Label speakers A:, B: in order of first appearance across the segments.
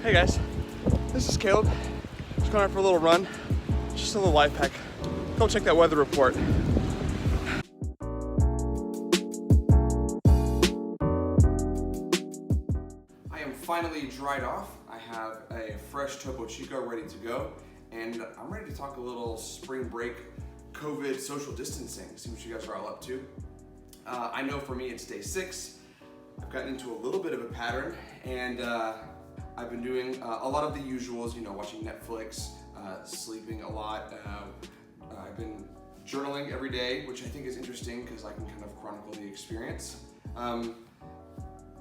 A: Hey guys, this is Caleb. Just going out for a little run. Just a little life hack. Go check that weather report. I am finally dried off. I have a fresh Topo Chico ready to go, and I'm ready to talk a little spring break COVID social distancing, see what you guys are all up to. I know for me it's day 6. I've gotten into a little bit of a pattern, and I've been doing a lot of the usuals, you know, watching Netflix, sleeping a lot. I've been journaling every day, which I think is interesting because I can kind of chronicle the experience.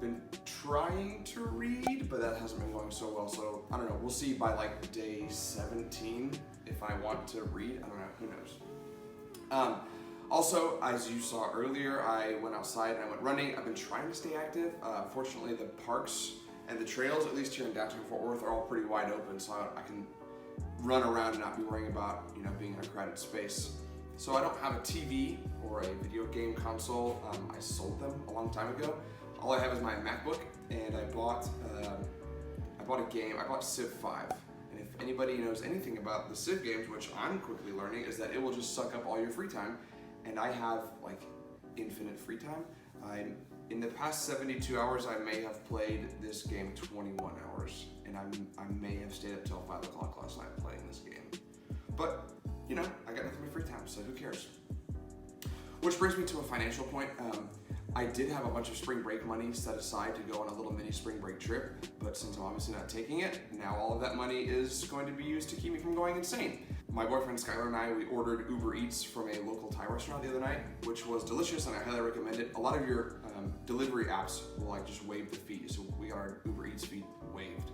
A: Been trying to read, but that hasn't been going so well, so I don't know. We'll see by like day 17 if I want to read. I don't know, who knows. Also, as you saw earlier, I went outside and I went running. I've been trying to stay active. Fortunately, the parks and the trails, at least here in downtown Fort Worth, are all pretty wide open, so I can run around and not be worrying about, you know, being in a crowded space. So I don't have a TV or a video game console. I sold them a long time ago. All I have is my MacBook, and I bought a game. I bought Civ 5. And if anybody knows anything about the Civ games, which I'm quickly learning, is that it will just suck up all your free time. And I have like infinite free time. In the past 72 hours, I may have played this game 21 hours, and I may have stayed up till 5 o'clock last night playing this game. But, you know, I got nothing but free time, so who cares? Which brings me to a financial point. I did have a bunch of spring break money set aside to go on a little mini spring break trip, but since I'm obviously not taking it, now all of that money is going to be used to keep me from going insane. My boyfriend Skylar and I, we ordered Uber Eats from a local Thai restaurant the other night, which was delicious and I highly recommend it. A lot of your delivery apps will like just waive the fee, so we got our Uber Eats fee waived.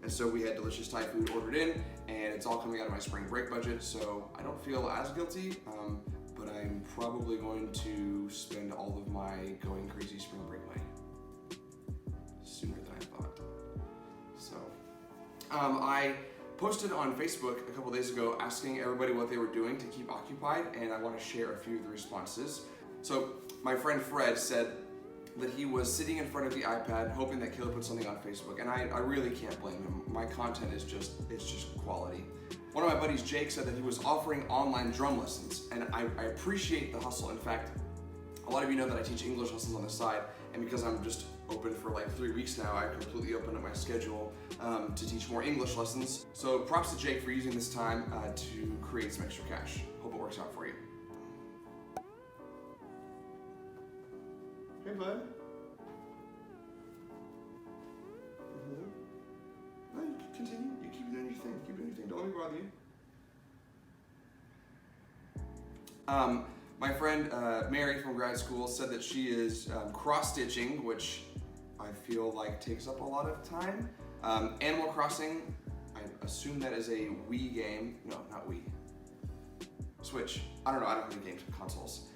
A: And so we had delicious Thai food ordered in, and it's all coming out of my spring break budget, so I don't feel as guilty. But I'm probably going to spend all of my going crazy spring break money sooner than I thought. So, I posted on Facebook a couple days ago asking everybody what they were doing to keep occupied, and I want to share a few of the responses. So, my friend Fred said that he was sitting in front of the iPad hoping that Caleb put something on Facebook, and I really can't blame him. My content is just quality. One of my buddies, Jake, said that he was offering online drum lessons, and I appreciate the hustle. In fact, a lot of you know that I teach English lessons on the side, and because I'm just open for like 3 weeks now, I completely opened up my schedule to teach more English lessons. So props to Jake for using this time to create some extra cash. Hope it works out for you. Hey, bud. No, you can continue. You keep doing your thing. Keep doing your thing. Don't let me bother you. My friend Mary from grad school said that she is cross-stitching, which I feel like takes up a lot of time. Animal Crossing, I assume that is a Wii game. No, not Wii. Switch. I don't know. I don't have any games consoles.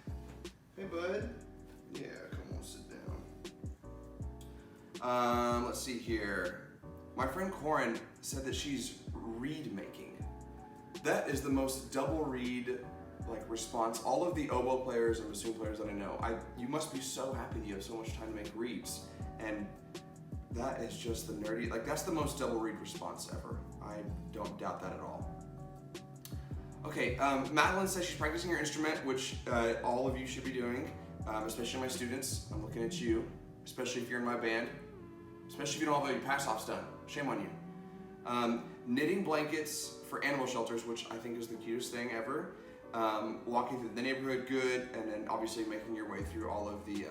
A: Hey, bud. Yeah, come on, sit down. Let's see here. My friend Corin said that she's reed making. That is the most double reed like response. All of the oboe players and bassoon players that I know, you must be so happy that you have so much time to make reeds. And that is just the nerdy, like that's the most double reed response ever. I don't doubt that at all. Okay, Madeline says she's practicing her instrument, which all of you should be doing, especially my students. I'm looking at you, especially if you're in my band. Especially if you don't have all your pass-offs done. Shame on you. Knitting blankets for animal shelters, which I think is the cutest thing ever. Walking through the neighborhood good, and then obviously making your way through all of the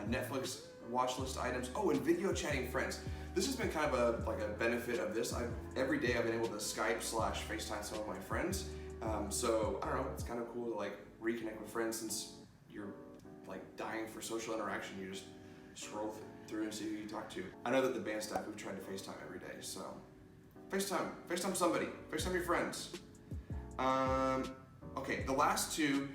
A: Netflix watch list items. Oh, and video chatting friends. This has been kind of a benefit of this. Every day I've been able to Skype/FaceTime some of my friends. So I don't know, it's kind of cool to like reconnect with friends since you're like dying for social interaction. You just scroll through and see who you talk to. I know that the band staff, we've tried to FaceTime every day, so FaceTime somebody, FaceTime your friends. Okay, the last two,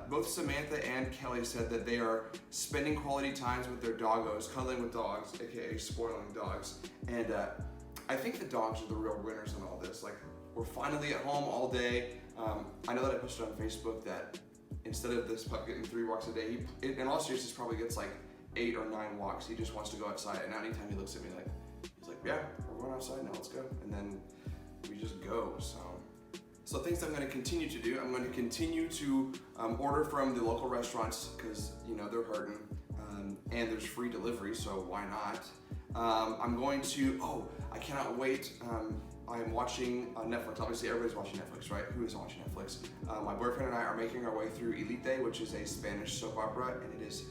A: both Samantha and Kelly said that they are spending quality times with their doggos, cuddling with dogs, aka spoiling dogs. And I think the dogs are the real winners in all this. Like, we're finally at home all day. I know that I posted on Facebook that instead of this pup getting 3 walks a day, he, in all seriousness, probably gets like 8 or 9 walks. He just wants to go outside, and now anytime he looks at me, like, he's like, yeah, we're going outside now, let's go. And then we just go, So things I'm going to continue to do, I'm going to continue to order from the local restaurants because, they're hurting, and there's free delivery, so why not? I'm going to, I cannot wait. I am watching Netflix. Obviously, everybody's watching Netflix, right? Who isn't watching Netflix? My boyfriend and I are making our way through Elite, which is a Spanish soap opera, and it is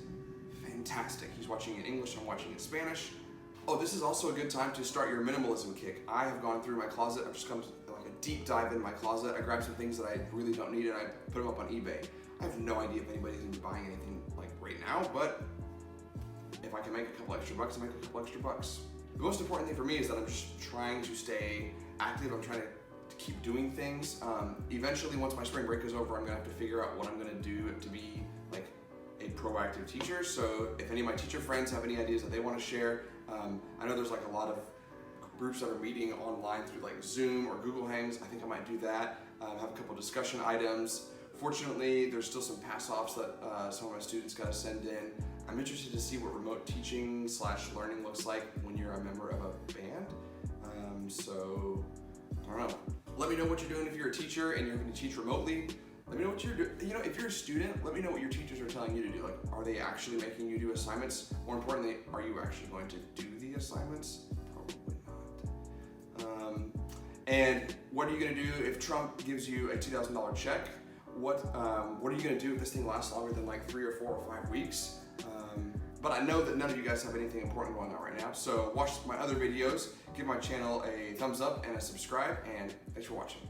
A: fantastic. He's watching it in English, I'm watching it in Spanish. Oh, this is also a good time to start your minimalism kick. I have gone through my closet. I've just come to like a deep dive in my closet. I grabbed some things that I really don't need and I put them up on eBay. I have no idea if anybody's gonna be buying anything like right now, but if I can make a couple extra bucks, I'll make a couple extra bucks. The most important thing for me is that I'm just trying to stay active. I'm trying to keep doing things. Eventually, once my spring break is over, I'm gonna have to figure out what I'm gonna do to be like a proactive teacher. So if any of my teacher friends have any ideas that they wanna share, I know there's like a lot of groups that are meeting online through like Zoom or Google Hangs. I think I might do that. Have a couple discussion items. Fortunately, there's still some pass-offs that some of my students gotta send in. I'm interested to see what remote teaching / learning looks like when you're a member of a band. So, I don't know. Let me know what you're doing if you're a teacher and you're gonna teach remotely. Let me know what you're doing. If you're a student, let me know what your teachers are telling you to do. Like, are they actually making you do assignments? More importantly, are you actually going to do the assignments? Probably not. And what are you gonna do if Trump gives you a $2,000 check? What are you gonna do if this thing lasts longer than like 3 or 4 or 5 weeks? But I know that none of you guys have anything important going on right now. So watch my other videos, give my channel a thumbs up and a subscribe, and thanks for watching.